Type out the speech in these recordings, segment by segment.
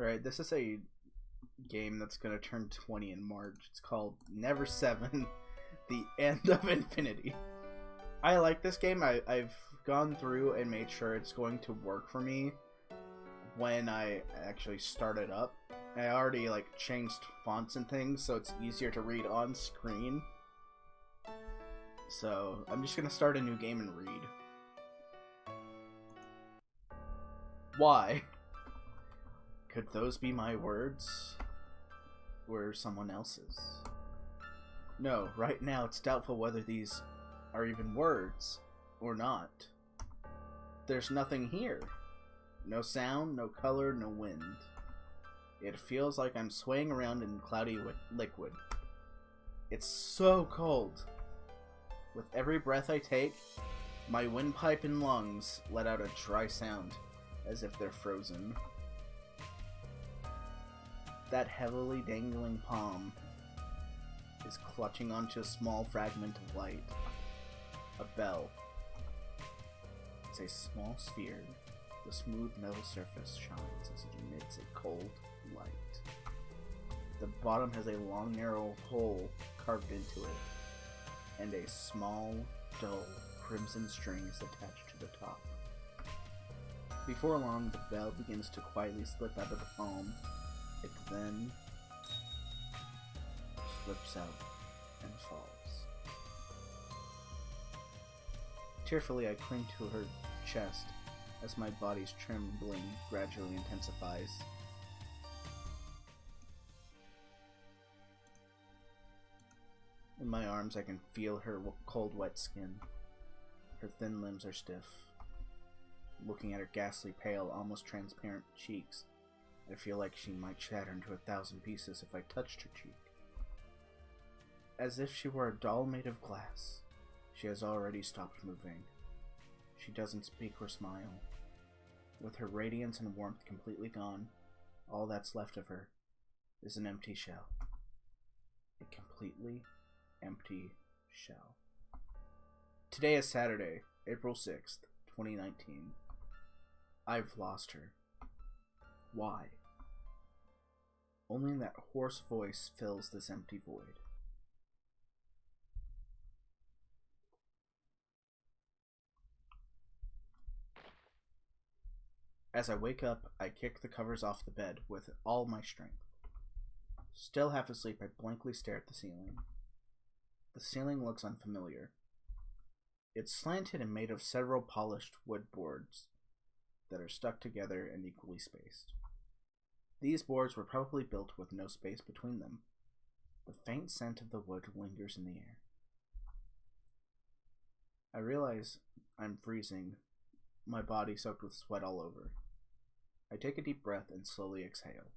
Alright, this is a game that's gonna turn 20 in March. It's called Never 7, The End of Infinity. I like this game. I've gone through and made sure it's going to work for me when I actually start it up. I already changed fonts and things so it's easier to read on screen. So I'm just gonna start a new game and read. Why? Could those be my words? Or someone else's? No, right now it's doubtful whether these are even words or not. There's nothing here. No sound, no color, no wind. It feels like I'm swaying around in cloudy liquid. It's so cold. With every breath I take, my windpipe and lungs let out a dry sound, as if they're frozen. That heavily dangling palm is clutching onto a small fragment of light. A bell. It's a small sphere. The smooth metal surface shines as it emits a cold light. The bottom has a long, narrow hole carved into it, and a small, dull, crimson string is attached to the top. Before long, the bell begins to quietly slip out of the palm. It then slips out and falls. Tearfully, I cling to her chest as my body's trembling gradually intensifies. In my arms, I can feel her cold, wet skin. Her thin limbs are stiff. Looking at her ghastly, pale, almost transparent cheeks, I feel like she might shatter into 1,000 pieces if I touched her cheek. As if she were a doll made of glass, she has already stopped moving. She doesn't speak or smile. With her radiance and warmth completely gone, all that's left of her is an empty shell. A completely empty shell. Today is Saturday, April 6th, 2019. I've lost her. Why? Only that hoarse voice fills this empty void. As I wake up, I kick the covers off the bed with all my strength. Still half asleep, I blankly stare at the ceiling. The ceiling looks unfamiliar. It's slanted and made of several polished wood boards that are stuck together and equally spaced. These boards were probably built with no space between them. The faint scent of the wood lingers in the air. I realize I'm freezing, my body soaked with sweat all over. I take a deep breath and slowly exhale.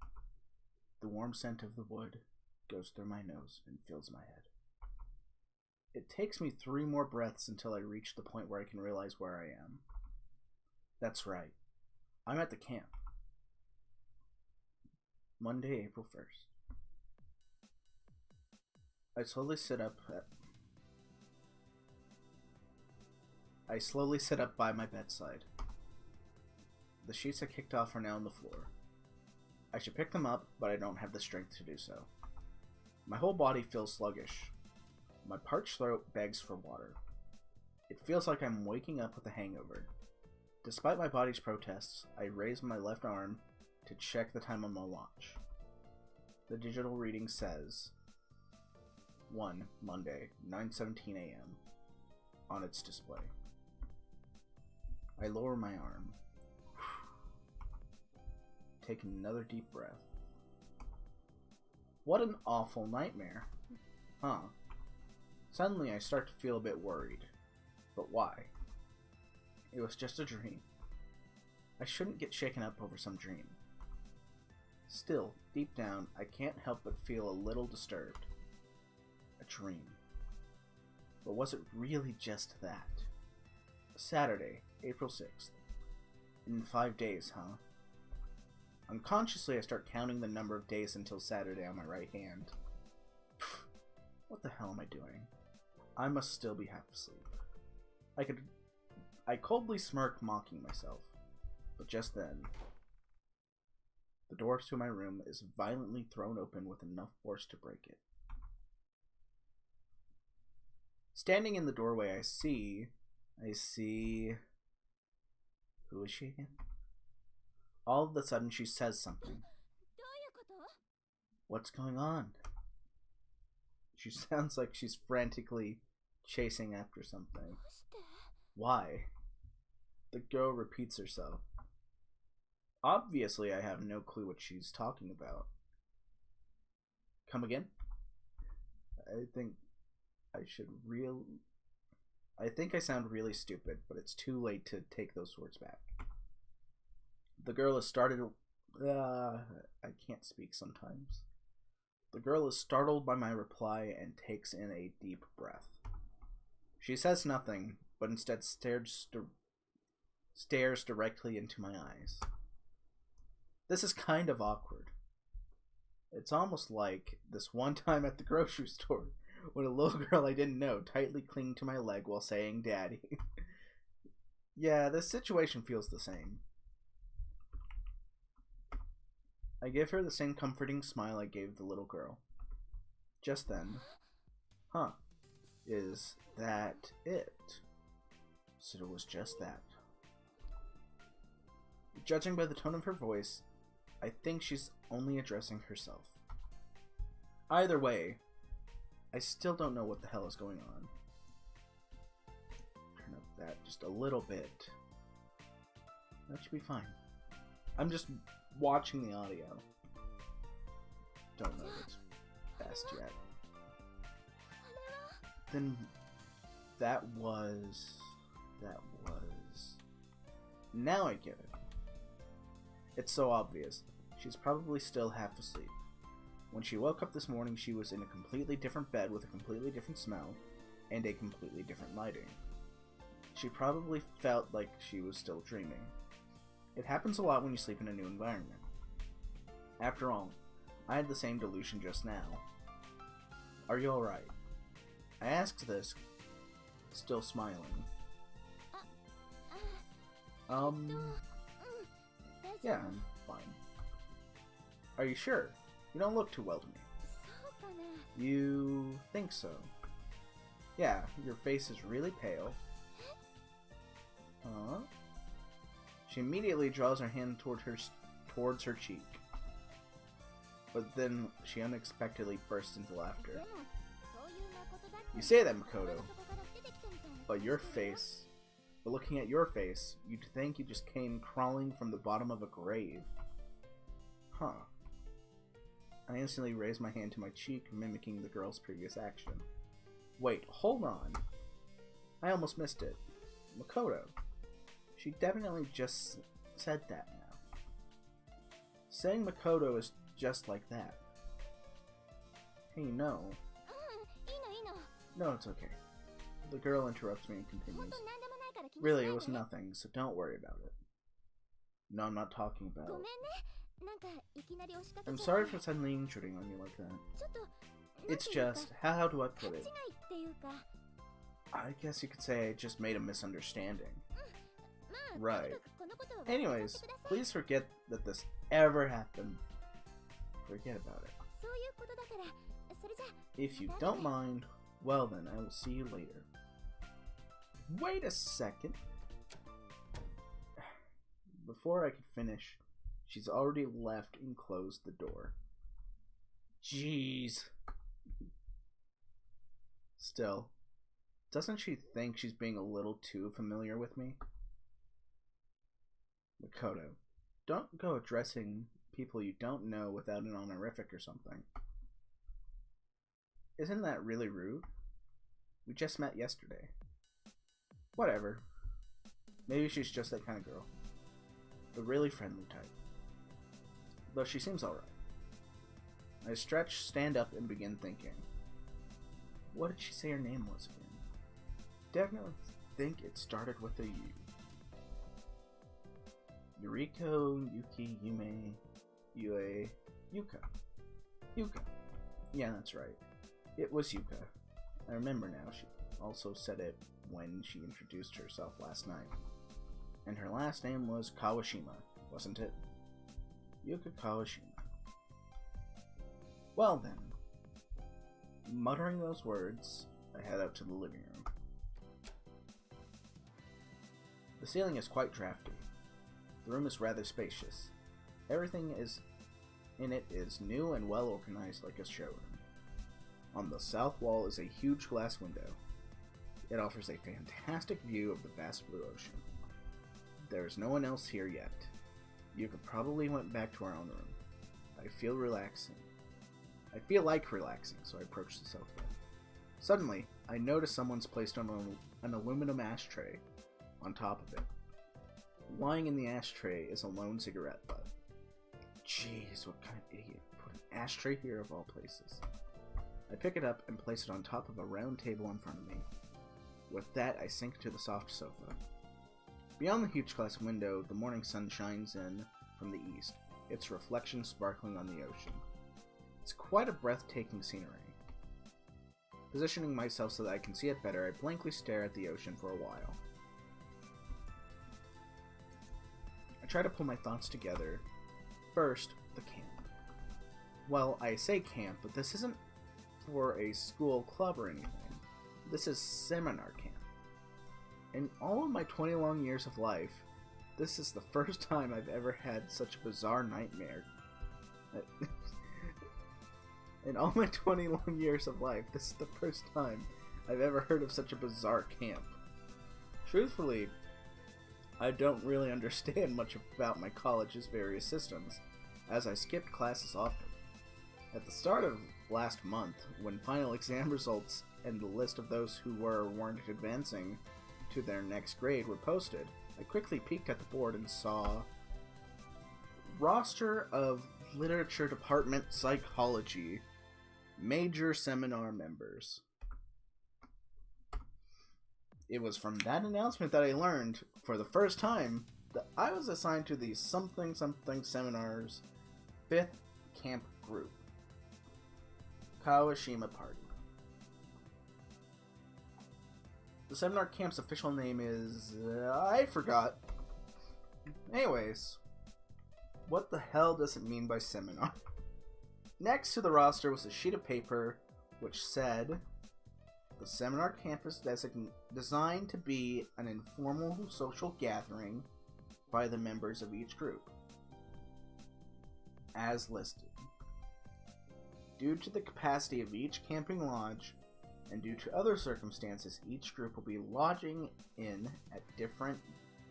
The warm scent of the wood goes through my nose and fills my head. It takes me 3 more breaths until I reach the point where I can realize where I am. That's right. I'm at the camp. Monday, April 1st. I slowly sit up by my bedside. The sheets I kicked off are now on the floor. I should pick them up, but I don't have the strength to do so. My whole body feels sluggish. My parched throat begs for water. It feels like I'm waking up with a hangover. Despite my body's protests, I raise my left arm to check the time on my watch. The digital reading says 1 Monday, 9:17 a.m. on its display. I lower my arm. Take another deep breath. What an awful nightmare. Huh. Suddenly I start to feel a bit worried. But why? It was just a dream. I shouldn't get shaken up over some dream. Still, deep down, I can't help but feel a little disturbed. A dream. But was it really just that? Saturday, April 6th. In 5 days, huh? Unconsciously, I start counting the number of days until Saturday on my right hand. Pfft, what the hell am I doing? I must still be half asleep. I coldly smirk, mocking myself. But just then, The door to my room is violently thrown open with enough force to break it. Standing in the doorway, I see... Who is she again? All of a sudden, she says something. What's going on? She sounds like she's frantically chasing after something. Why? The girl repeats herself. Obviously, I have no clue what she's talking about. Come again? I think I sound really stupid, but it's too late to take those words back. The girl has started... I can't speak sometimes. The girl is startled by my reply and takes in a deep breath. She says nothing, but instead stares directly into my eyes. This is kind of awkward. It's almost like this one time at the grocery store when a little girl I didn't know tightly clinged to my leg while saying "Daddy." Yeah, this situation feels the same. I give her the same comforting smile I gave the little girl. Just then, huh, is that it? So it was just that. Judging by the tone of her voice, I think she's only addressing herself. Either way, I still don't know what the hell is going on. Turn up that just a little bit. That should be fine. I'm just watching the audio. Don't know if it's fast yet. Then that was... Now I get it. It's so obvious. She's probably still half asleep. When she woke up this morning, she was in a completely different bed with a completely different smell and a completely different lighting. She probably felt like she was still dreaming. It happens a lot when you sleep in a new environment. After all, I had the same delusion just now. Are you alright? I asked this, still smiling. Yeah, I'm fine. Are you sure? You don't look too well to me. You think so? Yeah, your face is really pale. Huh? She immediately draws her hand towards her cheek. But then she unexpectedly bursts into laughter. You say that, Makoto. But looking at your face, you'd think you just came crawling from the bottom of a grave. Huh. I instantly raise my hand to my cheek, mimicking the girl's previous action. Wait, hold on. I almost missed it. Makoto. She definitely just said that now. Saying Makoto is just like that. Hey, no. No, it's okay. The girl interrupts me and continues. Really, it was nothing, so don't worry about it. No, I'm not talking about... I'm sorry for suddenly intruding on you like that. It's just, how do I put it? I guess you could say I just made a misunderstanding. Right. Anyways, please forget that this ever happened. Forget about it. If you don't mind, well then, I will see you later. Wait a second. Before I could finish, she's already left and closed the door. Jeez. Still, doesn't she think she's being a little too familiar with me? Makoto, don't go addressing people you don't know without an honorific or something. Isn't that really rude? We just met yesterday. Whatever. Maybe she's just that kind of girl. The really friendly type. Though she seems alright. I stretch, stand up, and begin thinking. What did she say her name was again? Definitely think it started with a U. Yuriko, Yuki, Yume, Yue, Yuka. Yuka. Yeah, that's right. It was Yuka. I remember now, she also said it when she introduced herself last night. And her last name was Kawashima, wasn't it? Yuka Kawashima. Well then, muttering those words, I head out to the living room. The ceiling is quite drafty. The room is rather spacious. Everything in it is new and well organized like a showroom. On the south wall is a huge glass window. It offers a fantastic view of the vast blue ocean. There is no one else here yet. Yuka probably went back to her own room. I feel like relaxing, so I approach the sofa. Suddenly, I notice someone's placed on an aluminum ashtray on top of it. Lying in the ashtray is a lone cigarette butt. Jeez, what kind of idiot put an ashtray here of all places? I pick it up and place it on top of a round table in front of me. With that, I sink to the soft sofa. Beyond the huge glass window, the morning sun shines in from the east, its reflection sparkling on the ocean. It's quite a breathtaking scenery. Positioning myself so that I can see it better, I blankly stare at the ocean for a while. I try to pull my thoughts together. First, the camp. Well, I say camp, but this isn't for a school club or anything. This is seminar camp. In all of my 20 long years of life, this is the first time I've ever had such a bizarre nightmare. In all my 20 long years of life, this is the first time I've ever heard of such a bizarre camp. Truthfully, I don't really understand much about my college's various systems, as I skipped classes often. At the start of last month, when final exam results and the list of those who were or weren't advancing to their next grade were posted, I quickly peeked at the board and saw roster of Literature Department Psychology major seminar members. It was from that announcement that I learned, for the first time, that I was assigned to the something seminars 5th camp group. Kawashima Party. The seminar camp's official name is... I forgot. Anyways, what the hell does it mean by seminar? Next to the roster was a sheet of paper which said, the seminar camp is designed to be an informal social gathering by the members of each group, as listed. Due to the capacity of each camping lodge, and due to other circumstances, each group will be lodging in at different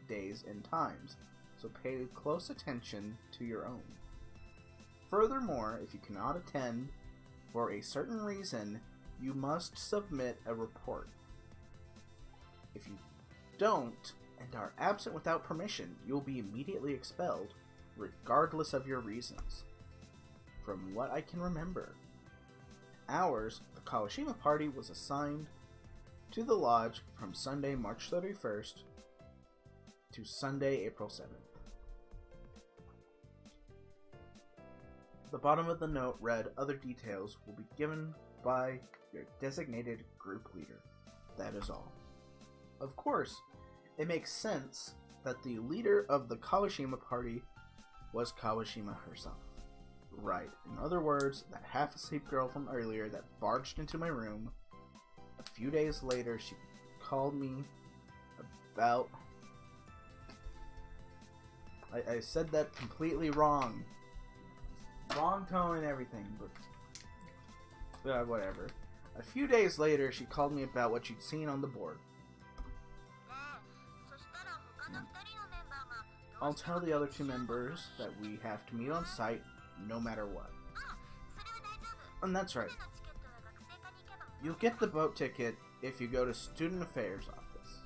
days and times, so pay close attention to your own. Furthermore, if you cannot attend for a certain reason, you must submit a report. If you don't, and are absent without permission, you will be immediately expelled, regardless of your reasons. From what I can remember, ours, the Kawashima Party, was assigned to the lodge from Sunday, March 31st to Sunday, April 7th. The bottom of the note read, other details will be given by your designated group leader. That is all. Of course, it makes sense that the leader of the Kawashima Party was Kawashima herself. Right. In other words, that half-asleep girl from earlier that barged into my room. A few days later, she called me about... I said that completely wrong. Wrong tone and everything, but... whatever. A few days later, she called me about what she'd seen on the board. I'll tell the other two members that we have to meet on site no matter what. And that's right. You'll get the boat ticket if you go to Student Affairs office.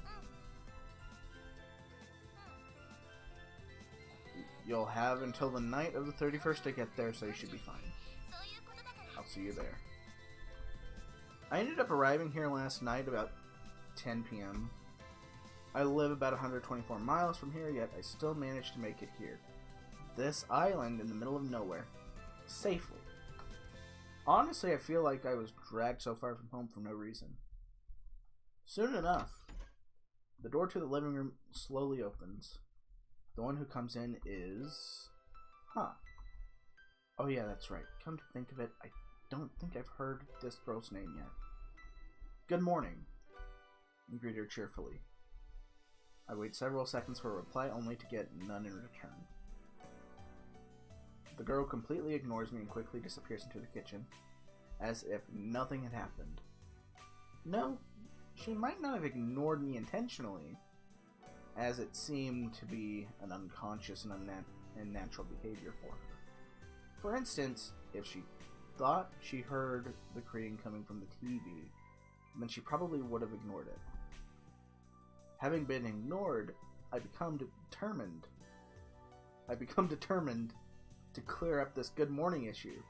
You'll have until the night of the 31st to get there, so you should be fine. I'll see you there. I ended up arriving here last night about 10 p.m. I live about 124 miles from here, yet I still managed to make it here. This island in the middle of nowhere. Safely. Honestly, I feel like I was dragged so far from home for no reason. Soon enough, the door to the living room slowly opens. The one who comes in is... Oh yeah, that's right. Come to think of it, I don't think I've heard this girl's name yet. Good morning. You greet her cheerfully. I wait several seconds for a reply, only to get none in return. The girl completely ignores me and quickly disappears into the kitchen, as if nothing had happened. No, she might not have ignored me intentionally, as it seemed to be an unconscious and unnatural behavior for her. For instance, if she thought she heard the greeting coming from the TV, then she probably would have ignored it. Having been ignored, I become determined to clear up this good morning issue,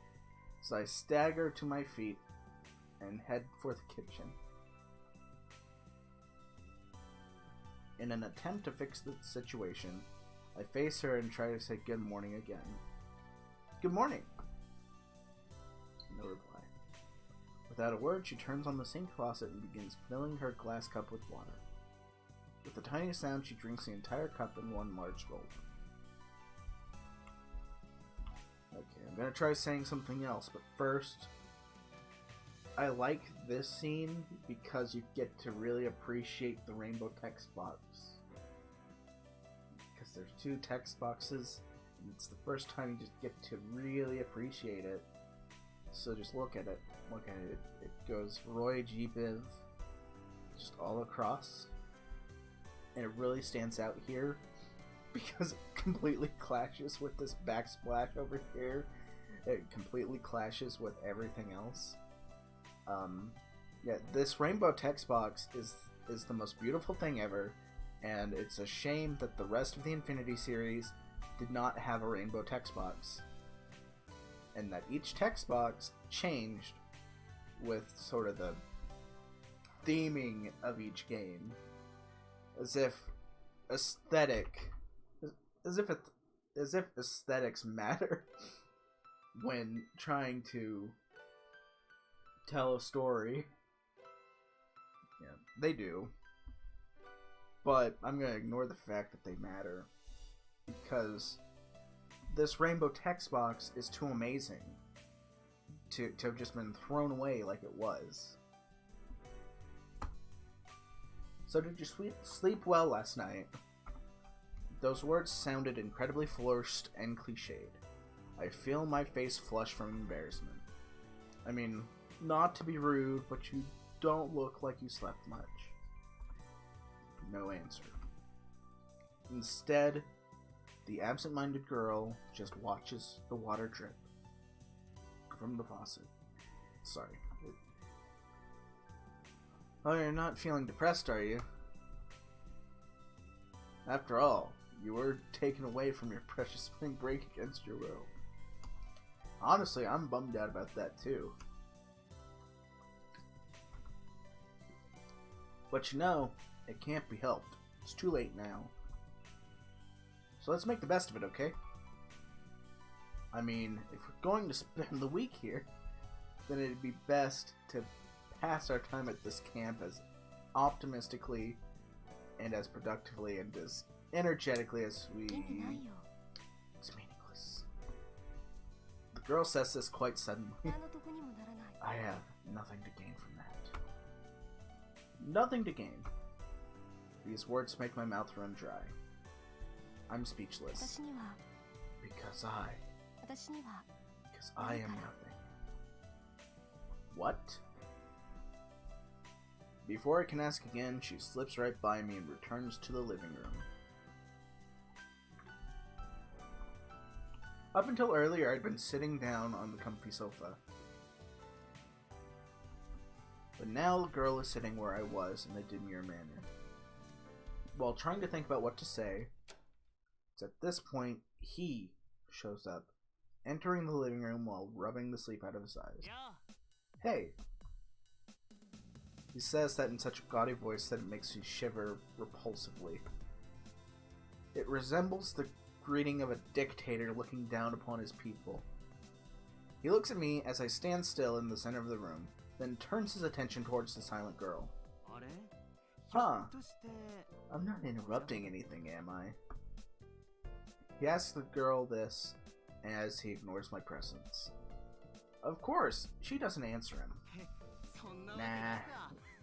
so I stagger to my feet and head for the kitchen. In an attempt to fix the situation, I face her and try to say good morning again. Good morning! No reply. Without a word, she turns on the sink faucet and begins filling her glass cup with water. With the tiniest sound, she drinks the entire cup in one large gulp. Okay, I'm gonna try saying something else, but first, I like this scene because you get to really appreciate the rainbow text box. Because there's 2 text boxes, and it's the first time you just get to really appreciate it. So just look at it. Look at it. It goes Roy G. Biv just all across. And it really stands out here because it completely clashes with this backsplash over here. It completely clashes with everything else. Yeah, this rainbow text box is the most beautiful thing ever, and it's a shame that the rest of the Infinity series did not have a rainbow text box, and that each text box changed with sort of the theming of each game, as if aesthetics matter when trying to tell a story. Yeah, they do. But I'm gonna ignore the fact that they matter, because this rainbow text box is too amazing to have just been thrown away like it was. So did you sleep well last night? Those words sounded incredibly forced and cliched. I feel my face flush from embarrassment. I mean, not to be rude, but you don't look like you slept much. No answer. Instead, the absent-minded girl just watches the water drip from the faucet. Sorry. Oh, you're not feeling depressed, are you? After all, you were taken away from your precious spring break against your will. Honestly, I'm bummed out about that too. But you know, it can't be helped. It's too late now. So let's make the best of it, okay? I mean, if we're going to spend the week here, then it'd be best to pass our time at this camp as optimistically and as productively and as energetically as we... It's meaningless. The girl says this quite suddenly. I have nothing to gain from that. Nothing to gain. These words make my mouth run dry. I'm speechless. Because I am nothing. What? Before I can ask again, she slips right by me and returns to the living room. Up until earlier, I'd been sitting down on the comfy sofa. But now the girl is sitting where I was in a demure manner. While trying to think about what to say, it's at this point he shows up, entering the living room while rubbing the sleep out of his eyes. Hey! He says that in such a gaudy voice that it makes me shiver repulsively. It resembles the greeting of a dictator looking down upon his people. He looks at me as I stand still in the center of the room, then turns his attention towards the silent girl. Huh. I'm not interrupting anything, am I? He asks the girl this, as he ignores my presence. Of course, she doesn't answer him. Nah,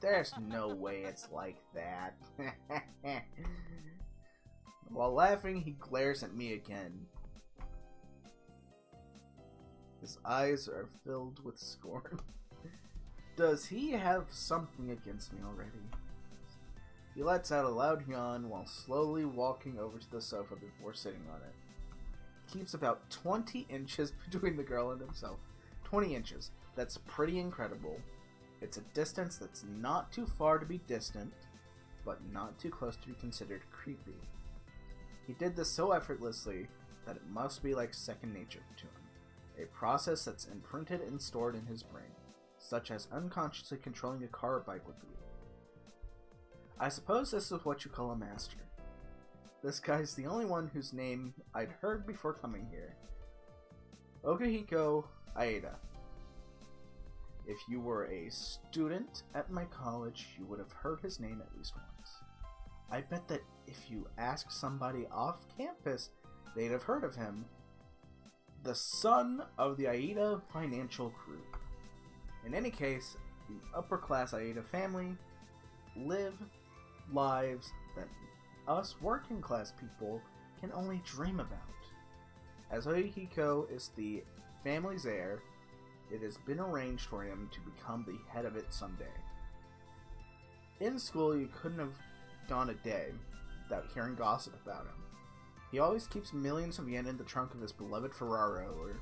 there's no way it's like that. While laughing, he glares at me again. His eyes are filled with scorn. Does he have something against me already? He lets out a loud yawn while slowly walking over to the sofa before sitting on it. Keeps about 20 inches between the girl and himself. 20 inches. That's pretty incredible. It's a distance that's not too far to be distant, but not too close to be considered creepy. He did this so effortlessly that it must be like second nature to him. A process that's imprinted and stored in his brain, such as unconsciously controlling a car or bike would be. I suppose this is what you call a master. This guy's the only one whose name I'd heard before coming here. Okihiko Aida. If you were a student at my college, you would have heard his name at least once. I bet that if you asked somebody off campus, they'd have heard of him. The son of the Aida financial group. In any case, the upper-class Aida family live lives that us working-class people can only dream about. As Okihiko is the family's heir, it has been arranged for him to become the head of it someday. In school, you couldn't have gone a day without hearing gossip about him. He always keeps millions of yen in the trunk of his beloved Ferraro, or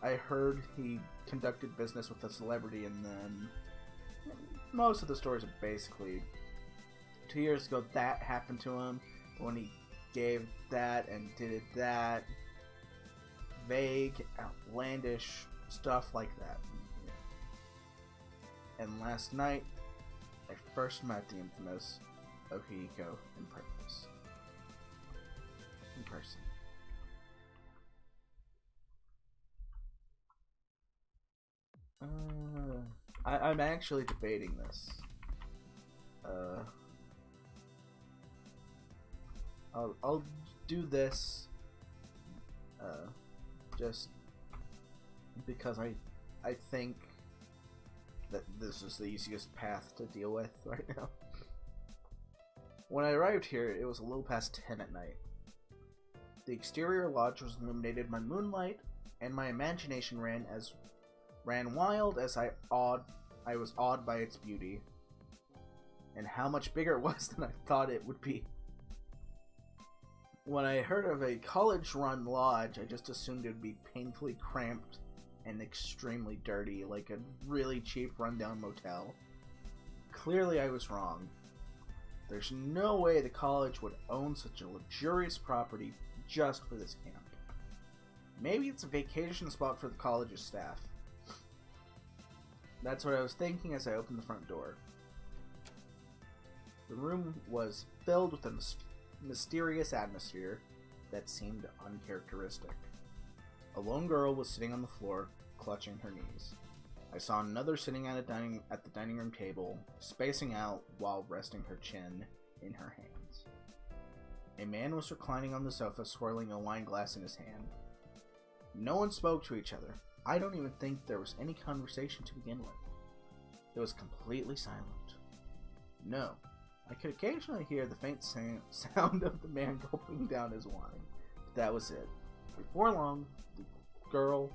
I heard he conducted business with a celebrity, and then most of the stories are basically 2 years ago that happened to him, when he gave that and did that. Vague, outlandish stuff like that. And last night, I first met the infamous Okihiko in person. I'm actually debating this. I'll do this just because I think that this is the easiest path to deal with right now. When I arrived here, it was a little past 10 at night. The exterior lodge was illuminated by moonlight, and my imagination ran wild as I was awed by its beauty, and how much bigger it was than I thought it would be. When I heard of a college-run lodge, I just assumed it would be painfully cramped and extremely dirty, like a really cheap rundown motel. Clearly I was wrong. There's no way the college would own such a luxurious property just for this camp. Maybe it's a vacation spot for the college's staff. That's what I was thinking as I opened the front door. The room was filled with a mysterious atmosphere that seemed uncharacteristic. A lone girl was sitting on the floor, clutching her knees. I saw another sitting at the dining room table, spacing out while resting her chin in her hands. A man was reclining on the sofa, swirling a wine glass in his hand. No one spoke to each other. I don't even think there was any conversation to begin with. It was completely silent. No, I could occasionally hear the faint sound of the man gulping down his wine, but that was it. Before long, the girl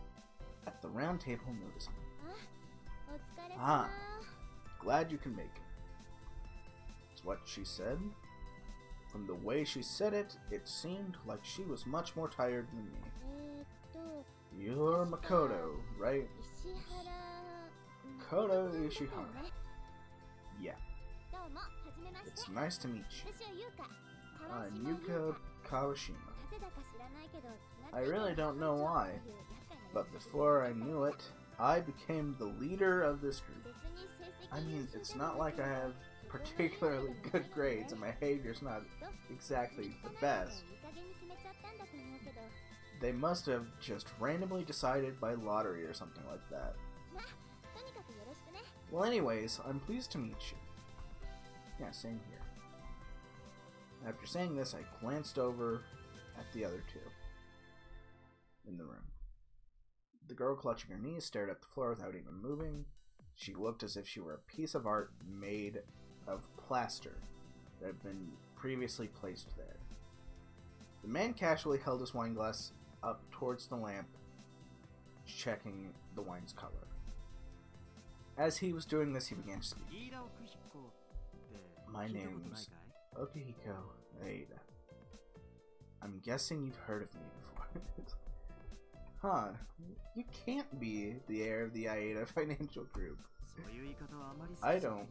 at the round table noticed me. Ah, glad you can make it. It's what she said. From the way she said it, it seemed like she was much more tired than me. You're Makoto, right? Makoto Ishihara. Yeah. It's nice to meet you. I'm Yuka Kawashima. I really don't know why, but before I knew it, I became the leader of this group. I mean, it's not like I have particularly good grades and my behavior's not exactly the best. They must have just randomly decided by lottery or something like that. Well, anyways, I'm pleased to meet you. Yeah, same here. After saying this, I glanced over at the other two. in the room. The girl clutching her knees stared at the floor without even moving. She looked as if she were a piece of art made of plaster that had been previously placed there. The man casually held his wine glass up towards the lamp, checking the wine's color. As he was doing this, he began to speak. My name's Okihiko Aida. I'm guessing you've heard of me before. Huh, you can't be the heir of the Aida Financial Group. I don't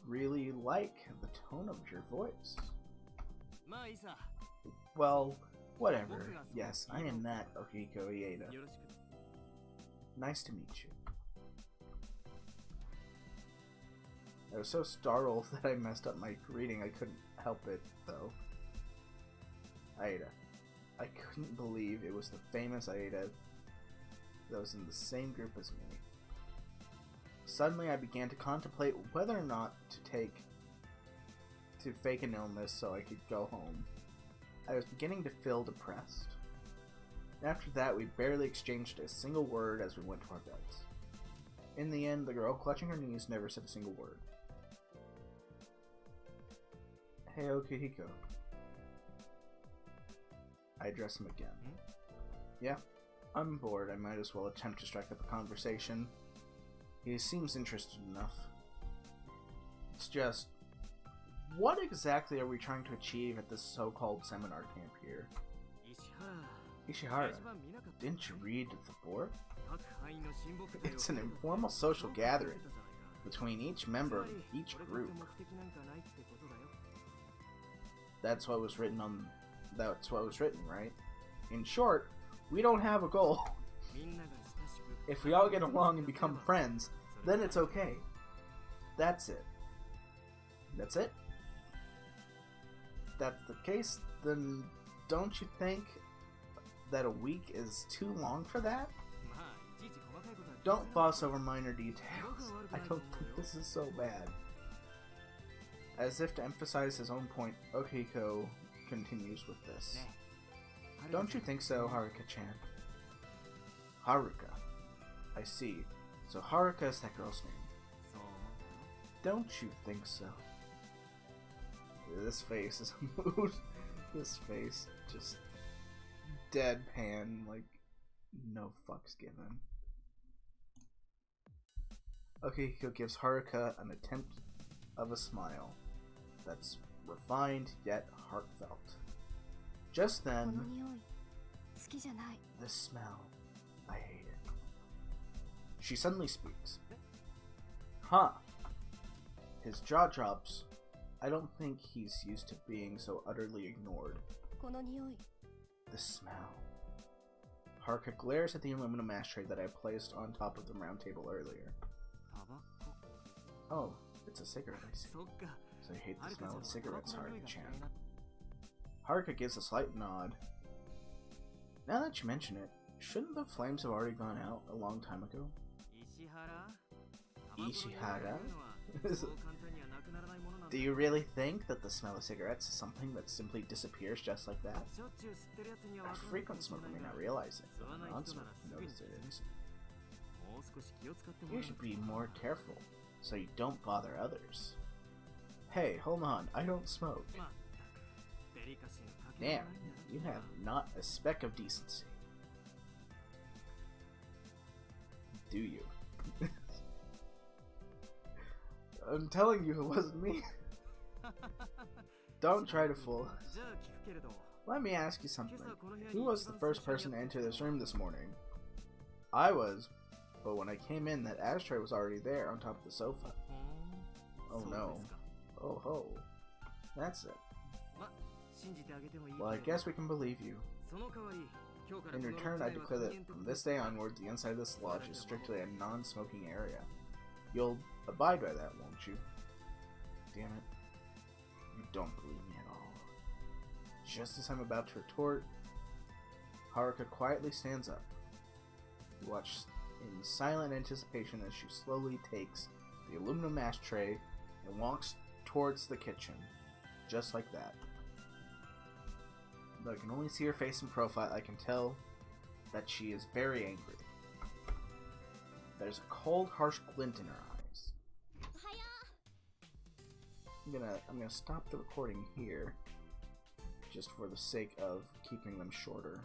really like the tone of your voice. Well, whatever. Yes, I am that Okihiko Aida. Nice to meet you. I was so startled that I messed up my greeting, I couldn't help it, though. Aida. I couldn't believe it was the famous Aida that was in the same group as me. Suddenly I began to contemplate whether or not to fake an illness so I could go home. I was beginning to feel depressed. After that, we barely exchanged a single word as we went to our beds. In the end, the girl clutching her knees never said a single word. Hey, Okihiko. I addressed him again. Yeah, I'm bored. I might as well attempt to strike up a conversation. He seems interested enough. It's just, what exactly are we trying to achieve at this so-called seminar camp here? Ishihara, didn't you read the board? It's an informal social gathering between each member of each group. That's what was written, right? In short, we don't have a goal. If we all get along and become friends, then it's okay. That's it. That's it? If that's the case, then don't you think that a week is too long for that? Don't fuss over minor details. I don't think this is so bad. As if to emphasize his own point, Okihiko continues with this. Don't you think so, Haruka-chan? Haruka. I see. So Haruka is that girl's name. Don't you think so? This face is a mood. This face just deadpan, like no fucks given. Okihiko gives Haruka an attempt of a smile that's refined yet heartfelt. Just then, the smell. I hate it. She suddenly speaks. Huh. His jaw drops. I don't think he's used to being so utterly ignored. The smell. Haruka glares at the aluminum ashtray that I placed on top of the round table earlier. Oh, it's a cigarette, I see. So you hate the smell of cigarettes, Haruka-chan. Haruka gives a slight nod. Now that you mention it, shouldn't the flames have already gone out a long time ago? Ishihara? Do you really think that the smell of cigarettes is something that simply disappears just like that? A frequent smoker may not realize it, but a non-smoker notices it instantly. You should be more careful, so you don't bother others. Hey, hold on, I don't smoke. Damn, you have not a speck of decency. Do you? I'm telling you, it wasn't me. Don't try to fool us. Let me ask you something. Who was the first person to enter this room this morning? I was, but when I came in, that ashtray was already there on top of the sofa. Oh no. Oh ho. That's it. Well, I guess we can believe you. In return, I declare that from this day onward, the inside of this lodge is strictly a non-smoking area. You'll abide by that, won't you? Damn it. You don't believe me at all. Just as I'm about to retort, Haruka quietly stands up. You watch in silent anticipation as she slowly takes the aluminum ashtray and walks towards the kitchen. Just like that. Though I can only see her face in profile, I can tell that she is very angry. There's a cold, harsh glint in her eyes. I'm gonna stop the recording here, just for the sake of keeping them shorter.